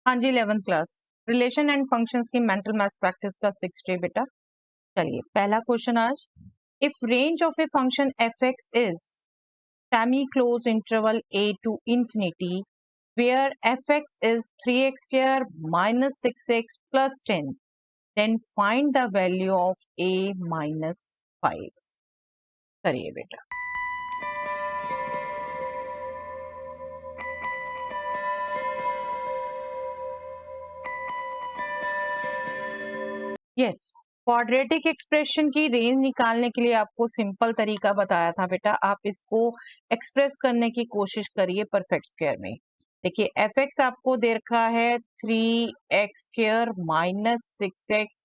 हाँ जी 11th class relation and functions की mental maths practice का 6th डे बेटा। चलिए पहला क्वेश्चन आज, if range of a function f x is semi close interval a to infinity where fx is 3x square minus 6x plus 10, then find the value of a minus 5। करिए बेटा। Yes, quadratic expression की range निकालने के लिए आपको simple तरीका बताया था बेटा। आप इसको एक्सप्रेस करने की कोशिश करिए परफेक्ट स्क्वायर में। देखिए एफ एक्स आपको दे रखा है 3x square minus 6x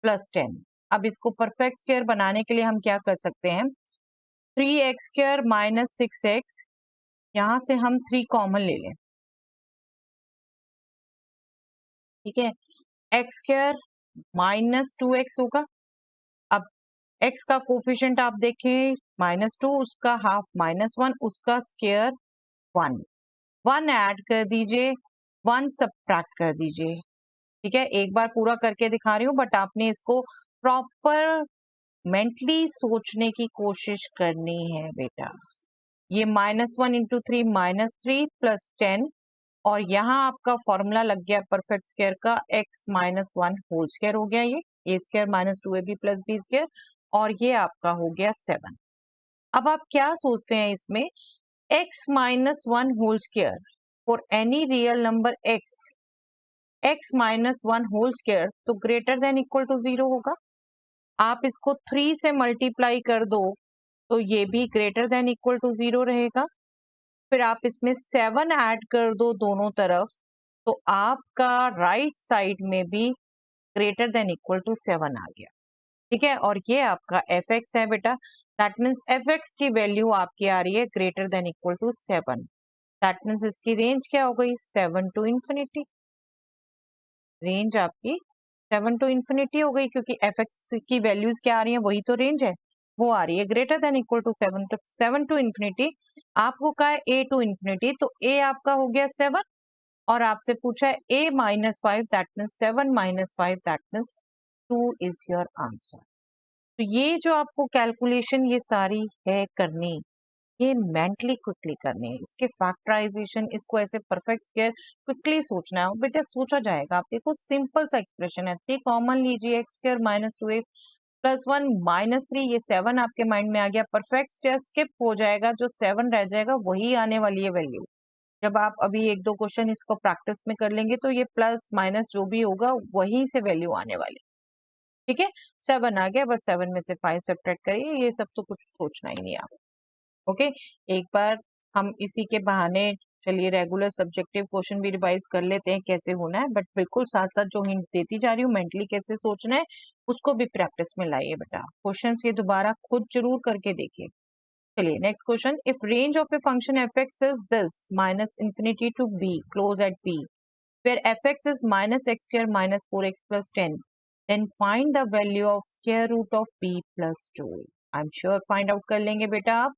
plus 10। अब इसको परफेक्ट स्क्वायर बनाने के लिए हम क्या कर सकते हैं, 3x स्क्वायर माइनस 6x, यहाँ से हम 3 कॉमन ले लें, ठीक है। x स्क्वायर माइनस 2x होगा। अब x का कोफिशिएंट आप देखें -2, उसका हाफ -1, उसका स्क्वायर 1। 1 ऐड कर दीजिए, 1 सब्ट्रैक्ट कर दीजिए, ठीक है। एक बार पूरा करके दिखा रही हूँ, बट आपने इसको प्रॉपर मेंटली सोचने की कोशिश करनी है बेटा। ये -1 इंटू 3 -3 प्लस 10, और यहाँ आपका फॉर्मूला लग गया परफेक्ट स्क्वायर का, x माइनस 1 होल स्क्वायर हो गया, ये a square minus 2ab plus b square, और ये आपका हो गया 7। अब आप क्या सोचते हैं इसमें, x minus 1 whole square for any real number x minus 1 whole square तो ग्रेटर देन इक्वल टू 0 होगा। आप इसको 3 से मल्टीप्लाई कर दो तो ये भी ग्रेटर देन इक्वल टू 0 रहेगा। फिर आप इसमें 7 ऐड कर दो दोनों तरफ, तो आपका राइट साइड में भी ग्रेटर देन इक्वल टू 7 आ गया, ठीक है। और ये आपका एफ एक्स है बेटा। दैट मीन्स एफ एक्स की वैल्यू आपकी आ रही है greater than equal to 7। That means इसकी रेंज क्या हो गई, 7 टू इंफिनिटी। रेंज आपकी 7 टू इंफिनिटी हो गई, क्योंकि एफ एक्स की वैल्यूज क्या आ रही है, वही तो रेंज है, वो आ रही है ग्रेटर देन इक्वल टू 7। तो 7 टू इंफिनिटी आपको कहा है a टू इंफिनिटी, तो a आपका हो गया 7, और आपसे पूछा है a minus 5, that means 7 minus 5, that means 2 is your answer. तो ये जो आपको कैलकुलेशन ये सारी है करनी, ये मेंटली क्विकली करनी है। इसके फैक्टराइजेशन, इसको ऐसे परफेक्ट स्क्वायर क्विकली सोचना है बेटा, सोचा जाएगा। आप देखो सिंपल सा एक्सप्रेशन है, 3 कॉमन लीजिए, x square minus 2x plus 1 minus 3, ये 7 आपके माइंड में आ गया। परफेक्ट स्क्वायर स्किप हो जाएगा, जो 7 रह जाएगा वही आने वाली है वैल्यू। जब आप अभी 1-2 क्वेश्चन इसको प्रैक्टिस में कर लेंगे तो ये प्लस माइनस जो भी होगा वहीं से वैल्यू आने वाली, ठीक है। 7 आ गया, बस 7 में से 5 सब्ट्रैक्ट करिए, ये सब तो कुछ सोचना ही नहीं आप, ओके। एक बार हम इसी के बहाने चलिए रेगुलर सब्जेक्टिव क्वेश्चन भी रिवाइज कर लेते हैं कैसे होना है, बट बिल्कुल साथ साथ जो हिंट देती जा रही हूँ मेंटली कैसे सोचना है उसको भी प्रैक्टिस में लाइए बेटा। क्वेश्चंस ये दोबारा खुद जरूर करके देखिए। चलिए next question, if range of a function f x is this minus infinity to b close at b where f x is minus x square minus 4x plus 10, then find the value of square root of b plus 2। I am sure find out कर लेंगे बेटा आप।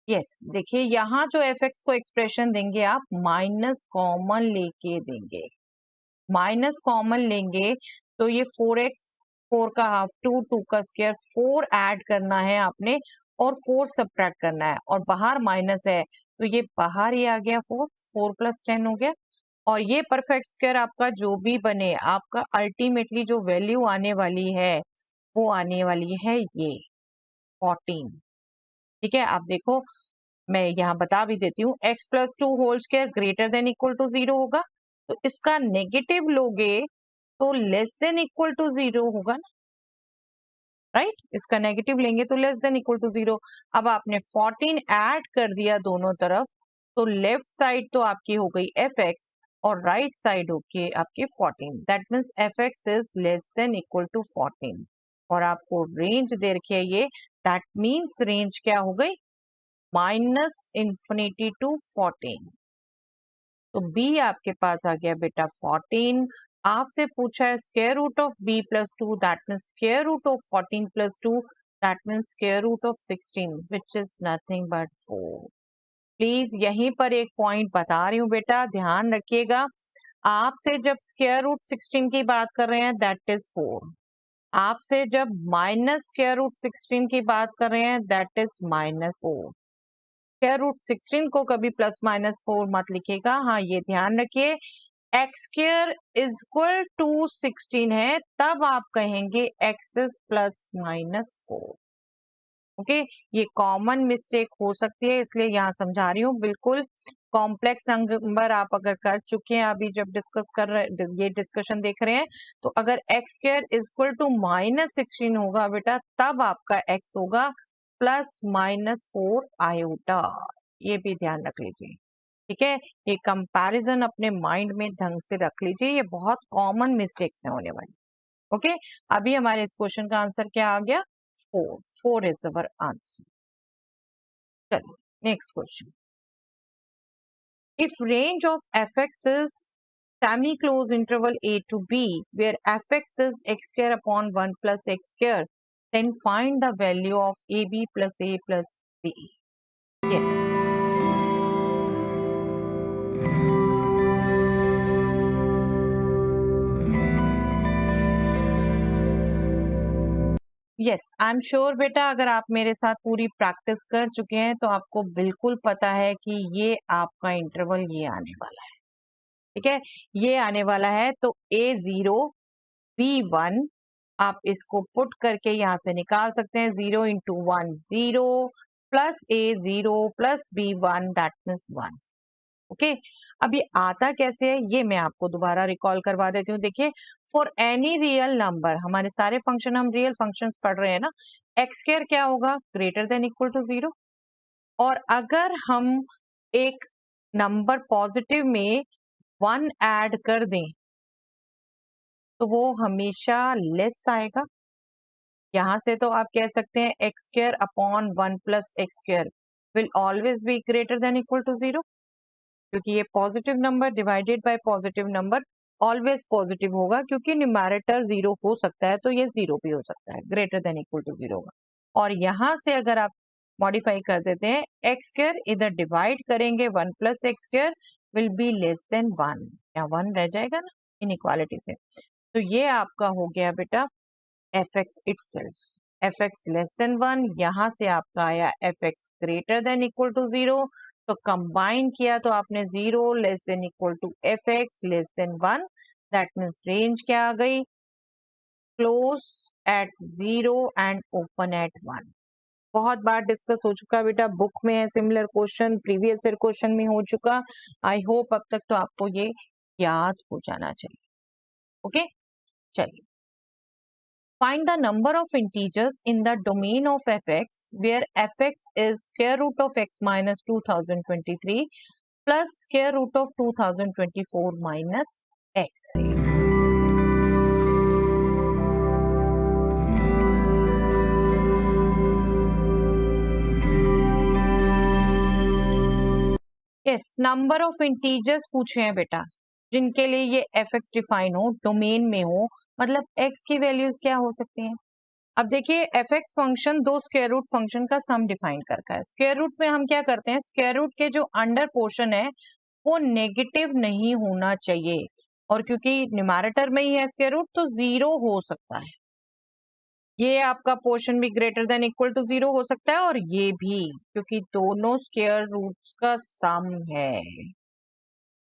Yes, देखिए यहाँ जो F x को expression देंगे आप माइनस कॉमन लेके देंगे। माइनस कॉमन लेंगे तो ये 4x, 4 का हाफ 2, 2 का स्क्वायर, 4 ऐड करना है आपने और 4 सब्ट्रैक्ट करना है, और बाहर माइनस है तो ये बाहर ही आ गया 4, 4 प्लस 10 हो गया। और ये परफेक्ट स्क्वायर आपका जो भी बने, आपका अल्टीमेटली जो वैल्यू आने वाली है वो आने वाली है ये 14, ठीक है। आप देखो मैं यहाँ बता भी देती हूँ, x plus 2 whole square greater than equal to 0 होगा, तो इसका नेगेटिव लोगे तो लेस देन इक्वल टू 0 होगा ना, राइट। इसका नेगेटिव लेंगे तो लेस देन इक्वल टू 0। अब आपने 14 ऐड कर दिया दोनों तरफ, तो लेफ्ट साइड तो आपकी हो गई एफ एक्स और राइट साइड होगी आपकी 14। That means F x is less than equal to 14, और आपको रेंज दे रखी है ये, दैट मीन्स रेंज क्या हो गई, माइनस इंफिनिटी टू 14। तो बी आपके पास आ गया बेटा 14, आपसे पूछा है square root of b plus 2, that means square root of 14 plus 2, that means square root of 16, which is nothing but 4। Please यहीं पर एक पॉइंट बता रही हूँ बेटा, ध्यान रखिएगा। आपसे जब स्क्वायर रूट 16 की बात कर रहे हैं दैट इज 4, आपसे जब माइनस स्क्वायर रूट 16 की बात कर रहे हैं दैट इज -4। स्क्वायर रूट 16 को कभी प्लस -4 मत लिखिएगा, हाँ ये ध्यान रखिए। X square is equal to 16 है तब आप कहेंगे एक्स इज प्लस -4। ओके, ये कॉमन मिस्टेक हो सकती है इसलिए यहाँ समझा रही हूँ। बिल्कुल कॉम्प्लेक्स नंबर आप अगर कर चुके हैं, अभी जब डिस्कस कर रहे, ये डिस्कशन देख रहे हैं, तो अगर x square is equal to -16 होगा बेटा, तब आपका एक्स होगा प्लस -4 आयोटा। ये भी ध्यान रख लीजिए, ठीक है। ये कंपैरिजन अपने माइंड में ढंग से रख लीजिए, ये बहुत कॉमन मिस्टेक्स हैं होने वाली। ओके, अभी हमारे इस क्वेश्चन का आंसर क्या आ गया? 4 इज अवर आंसर। चलिए next question. If range of fx is semi-closed interval a to b where fx is x square upon 1 plus x square, then find the value of ab plus a plus b. Yes. Yes, I am sure बेटा, अगर आप मेरे साथ पूरी practice कर चुके हैं तो आपको बिल्कुल पता है कि ये आपका इंटरवल ये आने वाला है, ठीक है, ये आने वाला है। तो a0 b1 आप इसको पुट करके यहाँ से निकाल सकते हैं। 0 into 1 0 plus a0 plus b1 that means 1। Okay, अब ये आता कैसे है ये मैं आपको दोबारा रिकॉल करवा देती हूँ। देखिए, फॉर एनी रियल नंबर, हमारे सारे फंक्शन हम रियल फंक्शंस पढ़ रहे हैं ना, एक्स स्क्वायर क्या होगा? Greater than equal to 0। और अगर हम एक नंबर पॉजिटिव में 1 ऐड कर दें तो वो हमेशा लेस आएगा। यहां से तो आप कह सकते हैं x square upon 1 plus x square will always be greater than equal to 0, क्योंकि ये positive number divided by positive number always positive होगा, क्योंकि न्यूमैरेटर 0 हो सकता है तो ये 0 भी हो सकता है, ग्रेटर देन इक्वल टू 0 होगा। और यहाँ से अगर आप मॉडिफाई कर देते हैं, एक्स स्क्वायर इधर डिवाइड करेंगे 1 plus x square will be less than 1, या 1 रह जाएगा ना इनइक्वालिटी से। तो ये आपका हो गया बेटा f x itself, f x less than 1, यहाँ से आपका आया f x greater than equal to 0। तो कंबाइन किया तो आपने 0 less than equal to f x less than 1, that means range क्या आ गई? Close at 0 and open at 1। बहुत बार डिस्कस हो चुका बेटा, बुक में है similar question, previous year question में हो चुका। आई होप अब तक तो आपको ये याद हो जाना चाहिए। ओके, चलिए। Find the number of integers in the domain of fx where fx is square root of x minus 2023 plus square root of 2024 minus x. Yes, number of integers पूछे हैं बेटा, जिनके लिए ये fx डिफाइन हो, domain में हो, मतलब x की वैल्यूज क्या हो सकती हैं? अब देखिए, एफ एक्स फंक्शन दो स्क्वायर रूट फंक्शन का सम डिफाइन करता है। स्क्वायर रूट में हम क्या करते हैं, स्क्वायर रूट के जो अंडर पोर्शन है वो नेगेटिव नहीं होना चाहिए, और क्योंकि न्यूमैरेटर में ही है स्क्वायर रूट तो 0 हो सकता है। ये आपका पोर्शन भी ग्रेटर देन इक्वल टू 0 हो सकता है, और ये भी, क्योंकि दोनों स्क्वायर रूट्स का सम है।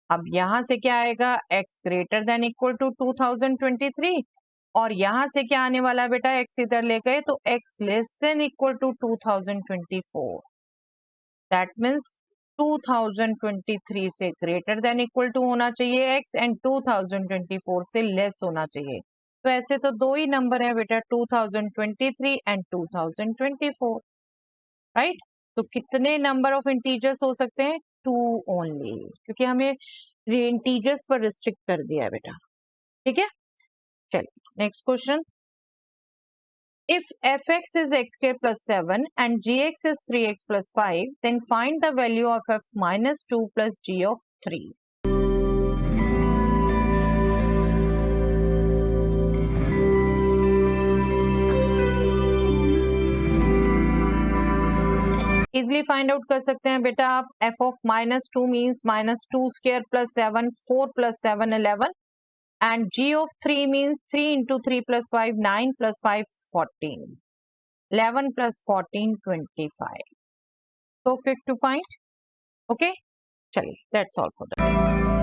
अब यहां से क्या आएगा? x greater than equal to 2023, और यहां से क्या आने वाला है बेटा? x इधर ले गए तो x less than equal to 2024, that means 2023 से ग्रेटर देन इक्वल टू होना चाहिए x, एंड 2024 से लेस होना चाहिए। तो ऐसे तो दो ही नंबर है बेटा, 2023 एंड 2024, राइट? तो कितने नंबर ऑफ इंटीजर्स हो सकते हैं? 2 ओनली, क्योंकि हमें इंटीजर्स पर रिस्ट्रिक्ट कर दिया है बेटा, ठीक है। चलिए next question. If fx is x square plus 7 and gx is 3x plus 5, then find the value of f minus 2 plus g of 3. Easily find out कर सकते हैं बेटा आप। F of -2 means -2 square plus 7, 4 plus 7 11, and g of 3 means 3 into 3 plus 5 9 plus 5 14, 11 plus 14 25. So quick to find. Okay, chaliye, that's all for the day.